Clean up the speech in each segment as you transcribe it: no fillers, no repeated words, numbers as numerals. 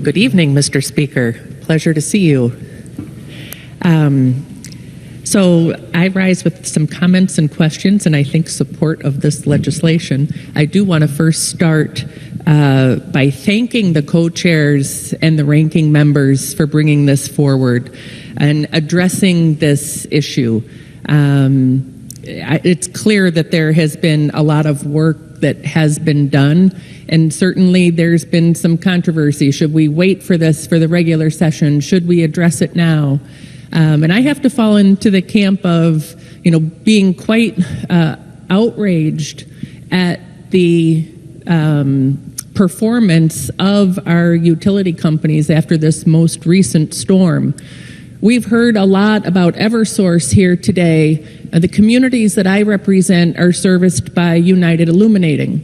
Good evening, Mr. Speaker. Pleasure to see you. So I rise with some comments and questions, and I think support of this legislation. I do want to first start by thanking the co-chairs and the ranking members for bringing this forward and addressing this issue. It's clear that there has been a lot of work that has been done, and certainly there's been some controversy. Should we wait for this for the regular session? Should we address it now? And I have to fall into the camp of, being quite outraged at the performance of our utility companies after this most recent storm. We've heard a lot about Eversource here today. The communities that I represent are serviced by United Illuminating.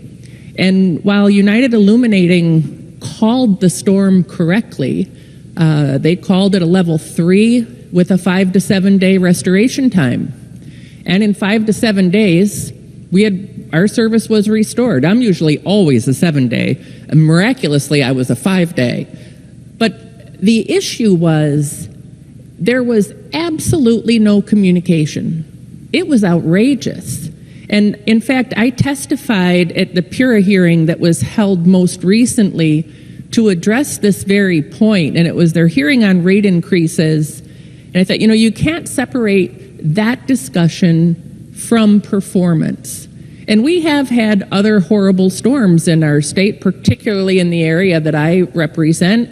And while United Illuminating called the storm correctly, they called it a level 3 with a 5 to 7 day restoration time. And in 5 to 7 days, our service was restored. I'm usually always a 7 day. And miraculously, I was a 5 day. But the issue was there was absolutely no communication. It was outrageous. And in fact, I testified at the PURA hearing that was held most recently to address this very point, and it was their hearing on rate increases. And I thought, you can't separate that discussion from performance. And we have had other horrible storms in our state, particularly in the area that I represent.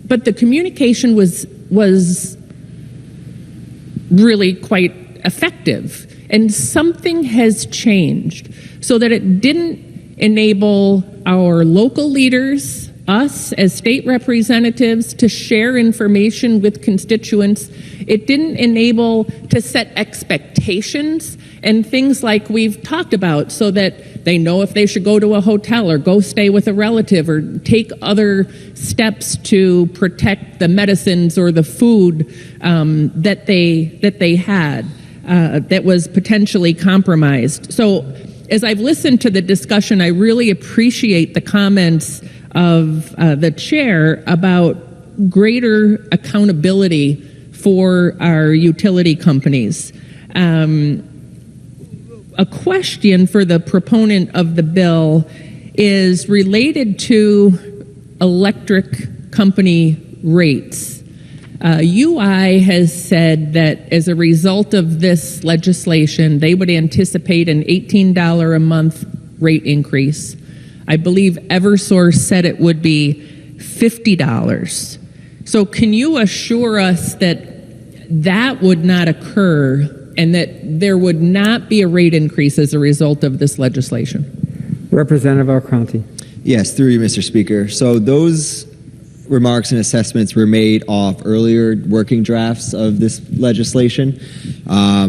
But the communication was really quite effective. And something has changed so that it didn't enable our local leaders, us as state representatives, to share information with constituents. It didn't enable to set expectations and things like we've talked about so that they know if they should go to a hotel or go stay with a relative or take other steps to protect the medicines or the food that they had that was potentially compromised. So as I've listened to the discussion, I really appreciate the comments of the chair about greater accountability for our utility companies. A question for the proponent of the bill is related to electric company rates. UI has said that as a result of this legislation, they would anticipate an $18 a month rate increase. I believe Eversource said it would be $50. So can you assure us that that would not occur and that there would not be a rate increase as a result of this legislation? Representative Alcranti. Yes, through you, Mr. Speaker. So those remarks and assessments were made off earlier working drafts of this legislation. I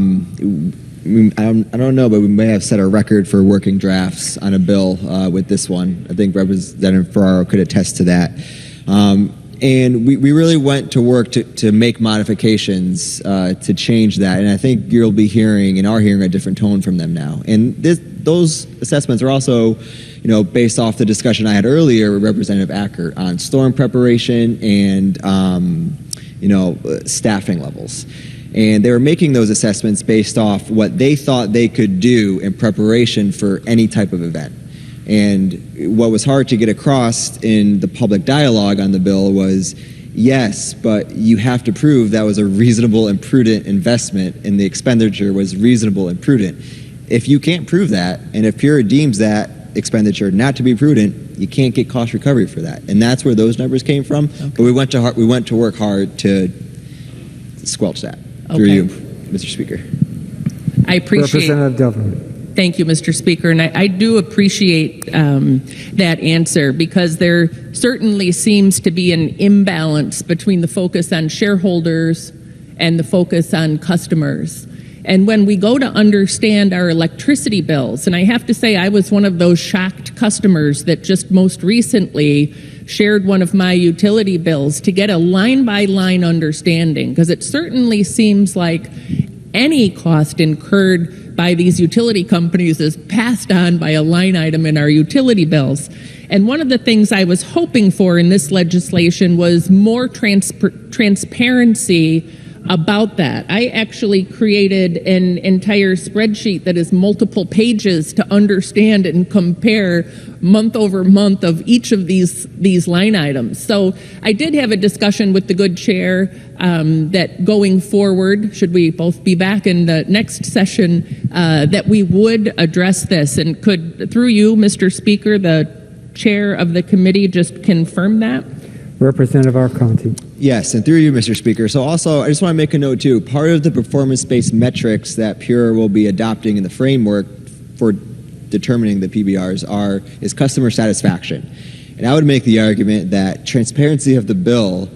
don't know, but we may have set a record for working drafts on a bill with this one. I think Representative Ferraro could attest to that. And we really went to work to make modifications to change that. And I think you'll be hearing and are hearing a different tone from them now. And those assessments are also, based off the discussion I had earlier with Representative Acker on storm preparation and, staffing levels. And they were making those assessments based off what they thought they could do in preparation for any type of event. And what was hard to get across in the public dialogue on the bill was, yes, but you have to prove that was a reasonable and prudent investment and the expenditure was reasonable and prudent. If you can't prove that, and if PURA deems that expenditure not to be prudent, you can't get cost recovery for that. And that's where those numbers came from. Okay. But we went to work hard to squelch that. Through you, Mr. Speaker. I appreciate Representative Devlin. Thank you, Mr. Speaker. And I do appreciate that answer because there certainly seems to be an imbalance between the focus on shareholders and the focus on customers. And when we go to understand our electricity bills, and I have to say I was one of those shocked customers that just most recently shared one of my utility bills to get a line-by-line understanding, because it certainly seems like any cost incurred by these utility companies is passed on by a line item in our utility bills. And one of the things I was hoping for in this legislation was more transparency about that. I actually created an entire spreadsheet that is multiple pages to understand and compare month over month of each of these line items. So I did have a discussion with the good chair that going forward, should we both be back in the next session, that we would address this. And could, through you, Mr. Speaker, the chair of the committee, just confirm that? Representative Arconti. Yes, and through you, Mr. Speaker. So also, I just want to make a note too. Part of the performance-based metrics that Pure will be adopting in the framework for determining the PBRs is customer satisfaction. And I would make the argument that transparency of the bill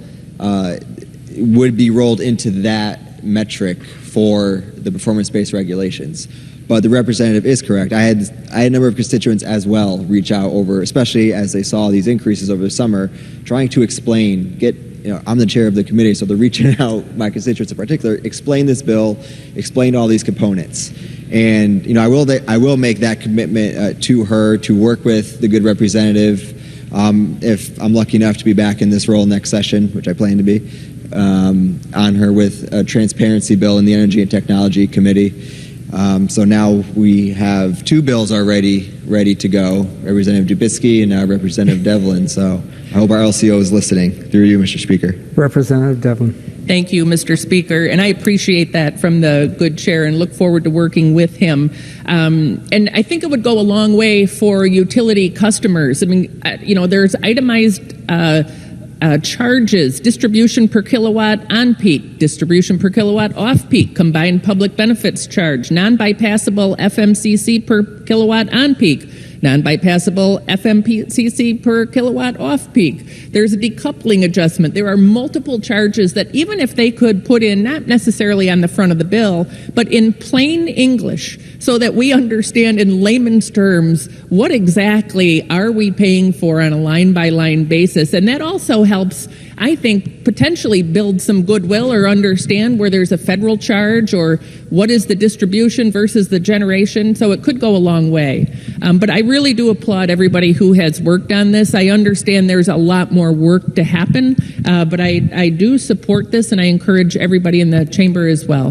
would be rolled into that metric for the performance-based regulations. But the representative is correct. I had a number of constituents as well reach out over, especially as they saw these increases over the summer, trying to explain, I'm the chair of the committee, so they're reaching out, my constituents in particular, explain this bill, explain all these components. And I will make that commitment to her to work with the good representative if I'm lucky enough to be back in this role next session, which I plan to be, on her with a transparency bill in the Energy and Technology Committee. So now we have two bills already ready to go, Representative Dubitsky and now Representative Devlin. So I hope our LCO is listening. Through you, Mr. Speaker. Representative Devlin. Thank you, Mr. Speaker, and I appreciate that from the good chair and look forward to working with him. And I think it would go a long way for utility customers. I mean, there's itemized charges, distribution per kilowatt on peak, distribution per kilowatt off peak, combined public benefits charge, non-bypassable FMCC per kilowatt on peak, non-bypassable FMCC per kilowatt off peak. There's a decoupling adjustment. There are multiple charges that even if they could put in, not necessarily on the front of the bill, but in plain English, so that we understand in layman's terms what exactly are we paying for on a line-by-line basis. And that also helps, I think, potentially build some goodwill or understand where there's a federal charge or what is the distribution versus the generation. So it could go a long way. But I really do applaud everybody who has worked on this. I understand there's a lot more work to happen, but I do support this, and I encourage everybody in the chamber as well.